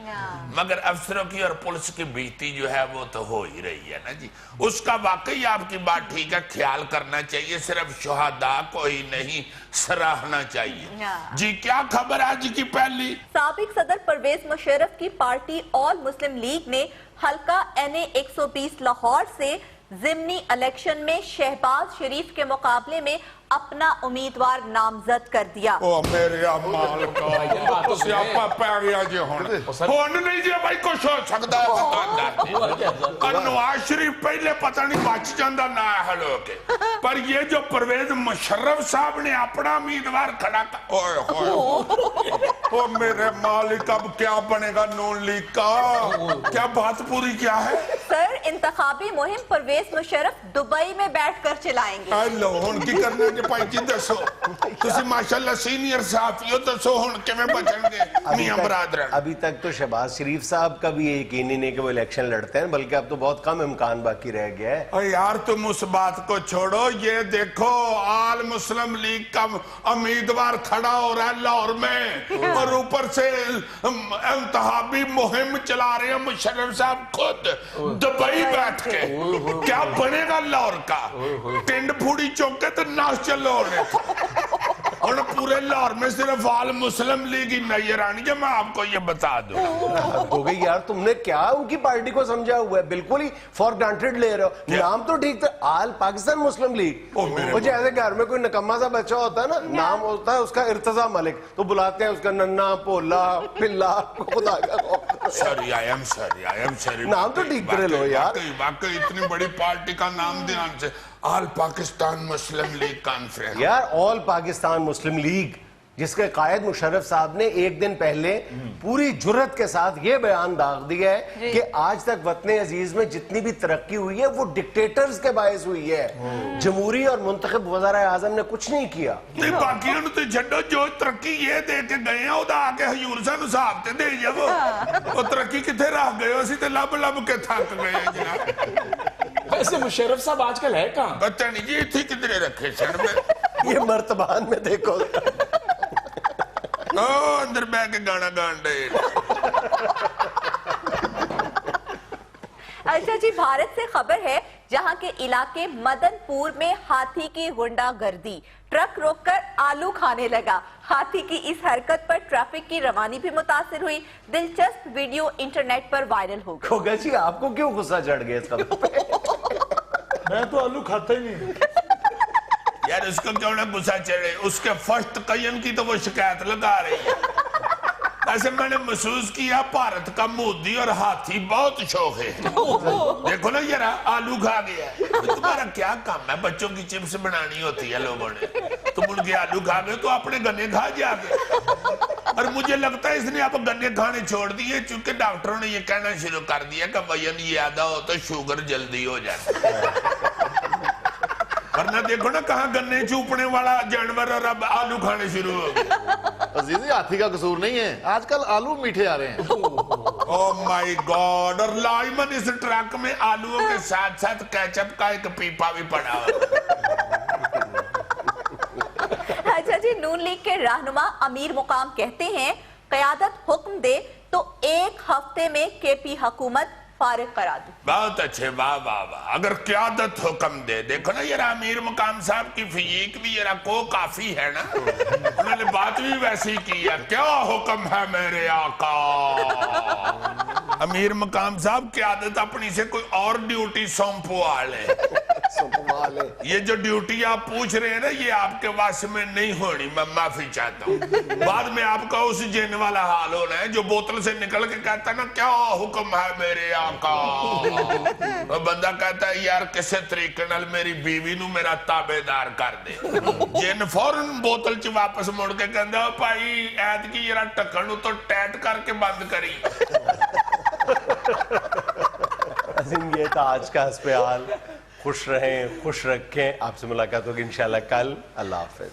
مگر افسروں کی اور پولیس کی بیتی جو ہے وہ تو ہو ہی رہی ہے نا جی. اس کا واقعی آپ کی بات ٹھیک ہے, خیال کرنا چاہیے, صرف شہداء کو ہی نہیں سراہنا چاہیے. جی کیا خبر آج کی پہلی؟ سابق صدر پرویز مشرف کی پارٹی آل مسلم لیگ نے حلقہ NA 120 لاہور سے ضمنی الیکشن میں شہباز شریف کے مقابلے میں اپنا امیدوار نامزد کر دیا. او میرے امال کا سیاپا پہ گیا جی, ہون نہیں جی بھائی کچھ ہو سکتا ہے. نواز شریف پہلے پتہ نہیں بچ جاندہ نہ ہلو کے, پر یہ جو پرویز مشرف صاحب نے اپنا امیدوار کھڑا کر, او میرے مالک اب کیا بنے گا نون لیگ کا, کیا بات پوری کیا ہے؟ سر انتخابی مہم پرویز مشرف دبئی میں بیٹھ کر چلائیں گے. لو ہون کی کرنا کہ پائی جی دسو, تسی ماشاءاللہ سینئر صحافیوں دسو ہون کے میں بچن گے میاں برادران. ابھی تک تو شہباز شریف صاحب کا بھی یہ یقینی نہیں کہ وہ الیکشن لڑتے ہیں, بلکہ اب تو بہت کم امکان باقی رہ گیا ہے. یار تم اس بات کو چھوڑو, یہ دیکھو آل مسلم لیگ کا امیدوار کھڑا ہو رہا ہے لاہور میں, اور اوپر سے انتخابی مہم چلا رہے ہیں مشرف صاحب خود دبئی بیٹھ کے. کیا بنے گا لاہور کا؟ ٹنڈ پھوڑی چوکے تو ناش چلو رہے تھے. اور پورے لاہور میں صرف آل مسلم لیگ ہی نظر آنی ہے، میں آپ کو یہ بتا دوں. ہو گئی یار، تم نے کیا ان کی پارٹی کو سمجھا ہوا ہے؟ بالکل ہی فار گرانٹیڈ لے رہے ہو. نام تو ٹھیک تھا، آل پاکستان مسلم لیگ. وہ جیسے گھر میں کوئی نکما سا بچہ ہوتا ہے نا، نام ہوتا ہے اس کا ارتضیٰ ملک، تو بلاتے ہیں اس کا ننا پولا پلا. خدا کا سوری، آئی ایم سوری. نام تو ٹھیک کرے لو یار. واقعی اتنی بڑی پارٹی کا نام دھیان سے، آل پاکستان مسلم لیگ کانفرنس. یار آل پاکستان مسلم لیگ، جس کے قائد مشرف صاحب نے ایک دن پہلے پوری جرت کے ساتھ یہ بیان داغ دیا ہے کہ آج تک وطن عزیز میں جتنی بھی ترقی ہوئی ہے وہ ڈکٹیٹرز کے باعث ہوئی ہے. جمہوری اور منتخب وزراء اعظم نے کچھ نہیں کیا. باقی انہوں تو چھڑو، جو ترقی یہ دے کے گئے ہیں، وہ دا آکے حضور صاحب صاحب تے دے جب وہ ترقی کتے رہ گئے ہو، اسی تے لب لب کے تھک گئے ہیں جناب. ویسے مشرف صاحب آج کل ہے کہاں؟ پتہ نہیں جی تھی کدھرے رکھے سن میں. یہ مرتبان میں دیکھو اندر بہ کے گانا گان دے. اچھا جی، بھارت سے خبر ہے جہاں کے علاقے مدن پور میں ہاتھی کی غنڈہ گردی، ٹرک روک کر آلو کھانے لگا. ہاتھی کی اس حرکت پر ٹریفک کی روانی بھی متاثر ہوئی. دلچسپ ویڈیو انٹرنیٹ پر وائرل ہو گئی. ہوگا جی، آپ کو کیوں غصہ چڑھ گیا اس خبر پہ؟ میں تو آلو کھاتا ہی نہیں. یار اس کو کیوں نہ غصہ چڑھے، اس کے فرسٹ قیم کی تو وہ شکایت لگا رہی ہے. ایسے میں نے محسوس کیا بھارت کا مودی اور ہاتھی بہت شوق ہے. دیکھو نا یار، آلو کھا گیا ہے. تمہارا کیا کام ہے؟ بچوں کی چپس بنانی ہوتی ہے لوگوں نے، تم ان کے آلو کھا گئے تو اپنے گنے کھا جا گئے. اور مجھے لگتا ہے اس نے اب گنے کھانے چھوڑ دیے، چونکہ ڈاکٹروں نے یہ کہنا شروع کر دیا کہ وزن زیادہ ہو تو شوگر جلدی ہو جاتا ہے. ورنہ دیکھو نا کہاں گنے چوپنے والا جانور اور اب آلو کھانے شروع ہو گئے. عزیزی ہاتھی کا قصور نہیں ہے، آج کل آلو میٹھے آ رہے ہیں. او مائی گاڈ، اور لائمن اس ٹرک میں آلووں کے ساتھ ساتھ کیچپ کا ایک پیپا بھی پڑا ہوا. اچھا جی، نون لیگ کے رہنما امیر مقام کہتے ہیں قیادت حکم دے تو ایک ہفتے میں کے پی حکومت فارغ کرا دوں. بہت اچھے، واہ واہ واہ. اگر قیادت حکم دے، دیکھو نا یہ امیر مقام صاحب کی فزیک بھی یہ کو کافی ہے نا، انہوں نے بات بھی ویسی کی ہے. کیا حکم ہے میرے آقا؟ امیر مقام صاحب قیادت اپنی سے کوئی اور ڈیوٹی سونپوا لے. یہ جو ڈیوٹی آپ پوچھ رہے ہیں نا، یہ آپ کے واسطے میں نہیں ہونی، میں معافی چاہتا ہوں. بعد میں آپ کا اس جن والا حال ہونا ہے جو بوتل سے نکل کے کہتا ہے نا کیا حکم ہے میرے آقا. وہ بندہ کہتا ہے یار کسے طریقے نال میری بیوی نو میرا تابعدار کر دے. جن فوراً بوتل چ واپس مڑ کے کہندا بھائی ایت کی ذرا ٹکن تو ٹیٹ کر کے بند کری. عظیم، یہ تھا آج کا حسب حال. خوش رہیں، خوش رکھیں. آپ سے ملاقات ہوگی انشاءاللہ کل. اللہ حافظ.